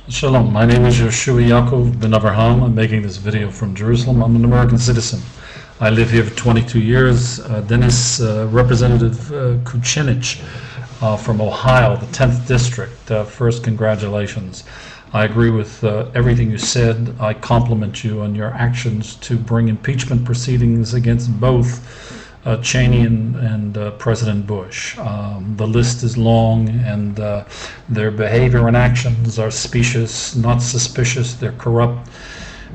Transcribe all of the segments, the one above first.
Shalom, my name is Yehoshua Yaakov ben Avraham. I'm making this video from Jerusalem. I'm an American citizen. I live here for 22 years. Dennis, Representative Kucinich from Ohio, the 10th District. First, congratulations. I agree with everything you said. I compliment you on your actions to bring impeachment proceedings against both Cheney and President Bush. The list is long, and their behavior and actions are specious, not suspicious. They're corrupt,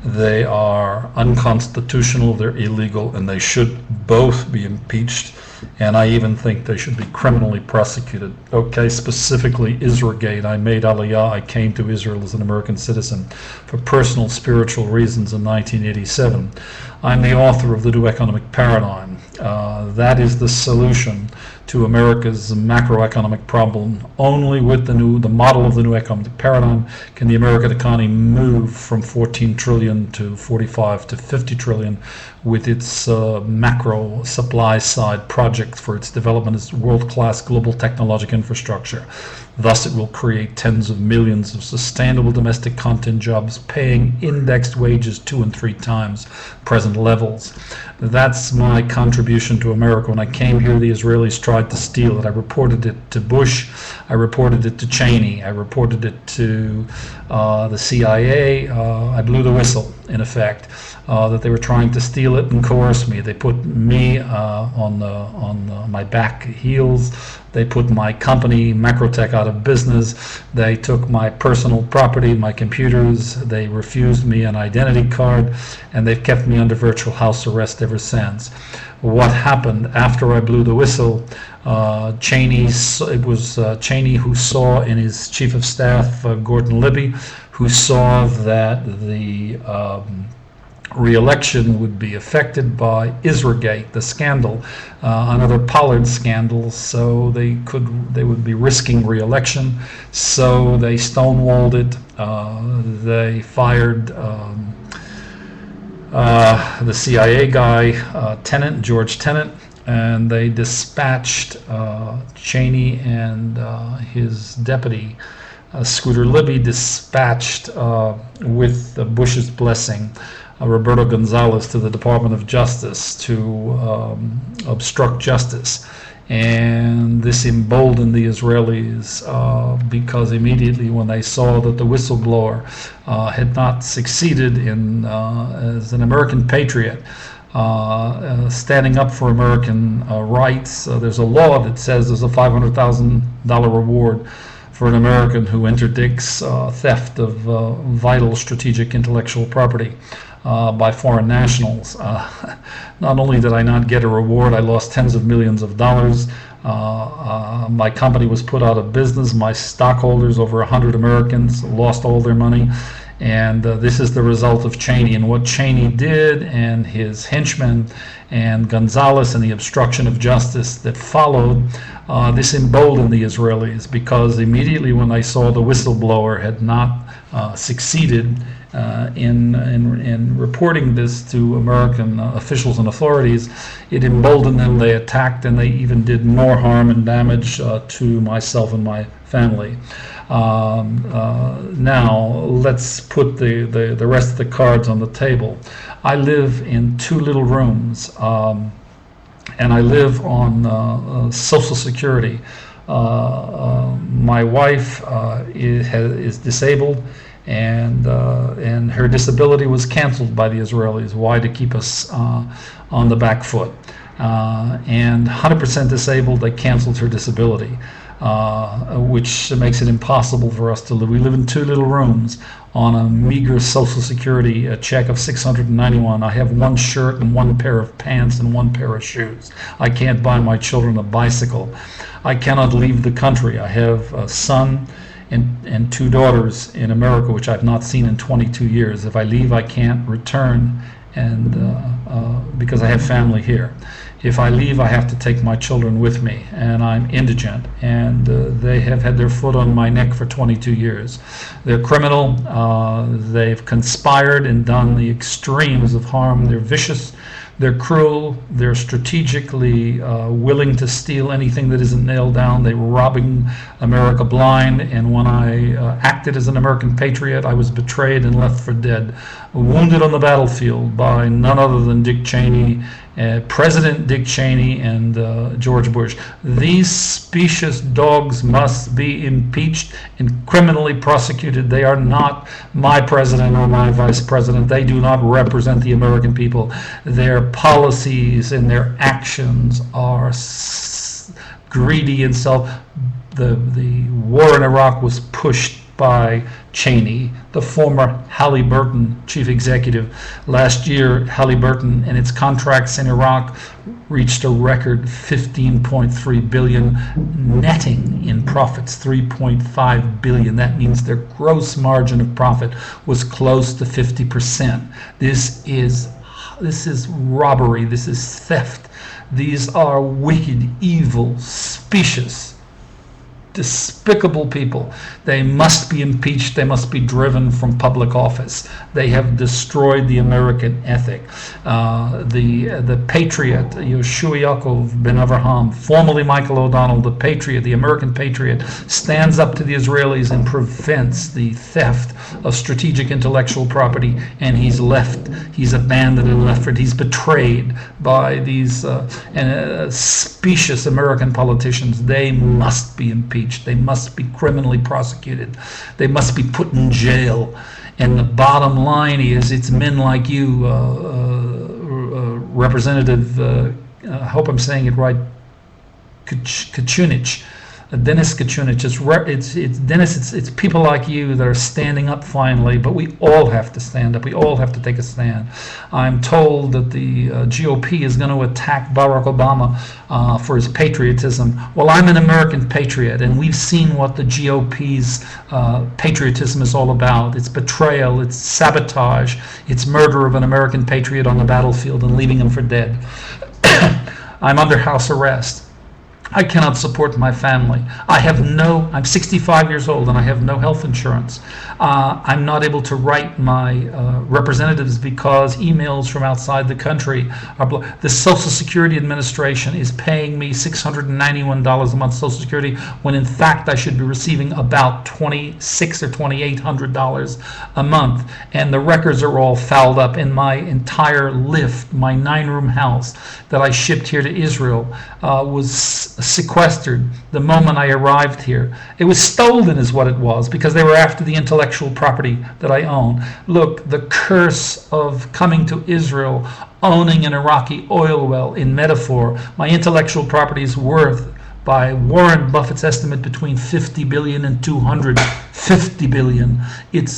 they are unconstitutional, they're illegal, and they should both be impeached. And I even think they should be criminally prosecuted. Okay, specifically Isragate. I made Aliyah. I came to Israel as an American citizen for personal spiritual reasons in 1987. I'm the author of the New Economic Paradigm. That is the solution to America's macroeconomic problem. Only with the model of the New Economic Paradigm can the American economy move from 14 trillion to 45 to 50 trillion with its macro supply side project for its development as world-class global technological infrastructure. Thus, it will create tens of millions of sustainable domestic content jobs, paying indexed wages 2 and 3 times present levels. That's my contribution to America. When I came here, the Israelis tried to steal it. I reported it to Bush. I reported it to Cheney. I reported it to the CIA. I blew the whistle, in effect, that they were trying to steal it and coerce me. They put me on my back heels. They put my company, Macrotech, out of business. They took my personal property, my computers. They refused me an identity card, and they've kept me under virtual house arrest ever since. What happened after I blew the whistle? Cheney who saw in his chief of staff, Gordon Libby, who saw that the re-election would be affected by Isragate, the scandal, another Pollard scandal, so they would be risking re-election. So they stonewalled it. They fired the CIA guy, George Tenet, and they dispatched Cheney and his deputy, Scooter Libby, dispatched with Bush's blessing Roberto Gonzalez to the Department of Justice to obstruct justice. And this emboldened the Israelis because immediately when they saw that the whistleblower had not succeeded in, as an American patriot, standing up for American rights, there's a law that says there's a $500,000 reward for an American who interdicts theft of vital strategic intellectual property by foreign nationals. Not only did I not get a reward, I lost tens of millions of dollars. My company was put out of business. My stockholders, over 100 Americans, lost all their money. And this is the result of Cheney and what Cheney did, and his henchmen, and Gonzalez, and the obstruction of justice that followed. This emboldened the Israelis, because immediately when they saw the whistleblower had not succeeded in reporting this to American officials and authorities, it emboldened them. They attacked, and they even did more harm and damage to myself and my family. Now let's put the rest of the cards on the table. I live in 2 little rooms, and I live on Social Security. My wife is disabled, and her disability was canceled by the Israelis. Why? To keep us on the back foot. And 100% disabled, they canceled her disability, which makes it impossible for us to live. We live in 2 little rooms on a meager Social Security check of $691. I have 1 shirt and 1 pair of pants and 1 pair of shoes. I can't buy my children a bicycle. I cannot leave the country. I have a son and 2 daughters in America, which I've not seen in 22 years. If I leave, I can't return, and because I have family here. If I leave, I have to take my children with me, and I'm indigent, and they have had their foot on my neck for 22 years. They're criminal. They've conspired and done the extremes of harm. They're vicious. They're cruel. They're strategically willing to steal anything that isn't nailed down. They were robbing America blind. And when I acted as an American patriot, I was betrayed and left for dead, wounded on the battlefield by none other than Dick Cheney, President Dick Cheney, and George Bush. These specious dogs must be impeached and criminally prosecuted. They are not my president or my vice president. They do not represent the American people. Their policies and their actions are greedy and self. The war in Iraq was pushed by Cheney, the former Halliburton chief executive. Last year, Halliburton and its contracts in Iraq reached a record 15.3 billion, netting in profits 3.5 billion. That means their gross margin of profit was close to 50%. This is robbery. This is theft. These are wicked, evil, specious, despicable people. They must be impeached. They must be driven from public office. They have destroyed the American ethic. The patriot, Yehoshua Yaakov ben Avraham, formerly Michael O'Donnell, the patriot, the American patriot, stands up to the Israelis and prevents the theft of strategic intellectual property, and he's abandoned and left for it. He's betrayed by these specious American politicians. They must be impeached. They must be criminally prosecuted. They must be put in jail. And the bottom line is, it's men like you, Representative, I hope I'm saying it right, Kucinich, Dennis Kucinich. It's people like you that are standing up finally, but we all have to stand up. We all have to take a stand. I'm told that the GOP is going to attack Barack Obama for his patriotism. Well, I'm an American patriot, and we've seen what the GOP's patriotism is all about. It's betrayal, it's sabotage, it's murder of an American patriot on the battlefield and leaving him for dead. I'm under house arrest. I cannot support my family. I'm 65 years old and I have no health insurance. I'm not able to write my representatives because emails from outside the country are blocked. The Social Security Administration is paying me $691 a month Social Security, when in fact I should be receiving about $2,600 or $2,800 a month. And the records are all fouled up, in my entire lift, my 9-room house that I shipped here to Israel was sequestered the moment I arrived here. It was stolen is what it was, because they were after the intellectual property that I own. Look, the curse of coming to Israel, owning an Iraqi oil well, in metaphor, my intellectual property is worth, by Warren Buffett's estimate, between 50 billion and 250 billion. It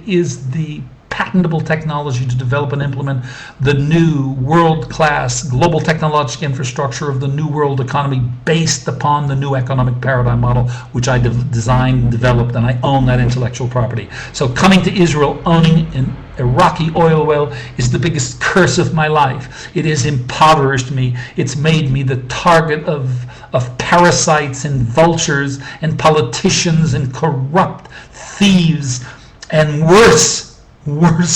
is the patentable technology to develop and implement the new world-class global technological infrastructure of the new world economy, based upon the new economic paradigm model, which I designed, developed, and I own that intellectual property. So coming to Israel, owning an Iraqi oil well, is the biggest curse of my life. It has impoverished me. It's made me the target of parasites and vultures and politicians and corrupt thieves, and worse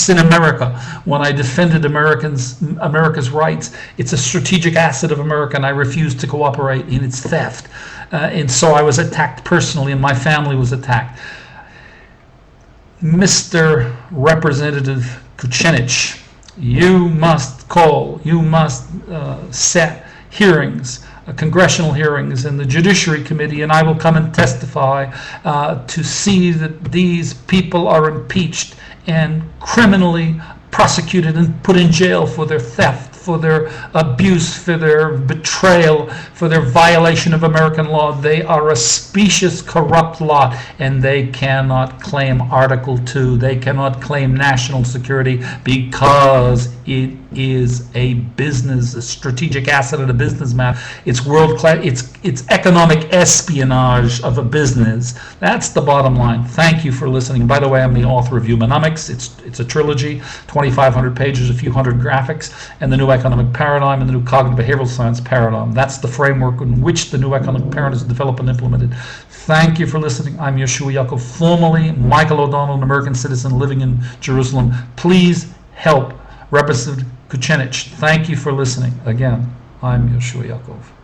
in America. When I defended America's rights, it's a strategic asset of America, and I refused to cooperate in its theft. And so I was attacked personally, and my family was attacked. Mr. Representative Kucinich, you must set hearings, congressional hearings in the Judiciary Committee, and I will come and testify to see that these people are impeached and criminally prosecuted and put in jail for their theft, for their abuse, for their betrayal, for their violation of American law. They are a specious, corrupt lot, and they cannot claim Article 2. They cannot claim national security, because it is a business, a strategic asset of a businessman. It's world class. It's economic espionage of a business. That's the bottom line. Thank you for listening. By the way, I'm the author of Humanomics. It's a trilogy, 2,500 pages, a few hundred graphics, and the new economic paradigm and the new cognitive behavioral science paradigm. That's the framework in which the new economic paradigm is developed and implemented. Thank you for listening. I'm Yehoshua Yaakov, formerly Michael O'Donnell, an American citizen living in Jerusalem. Please help Representative Kucinich, thank you for listening. Again, I'm Yehoshua Yaakov.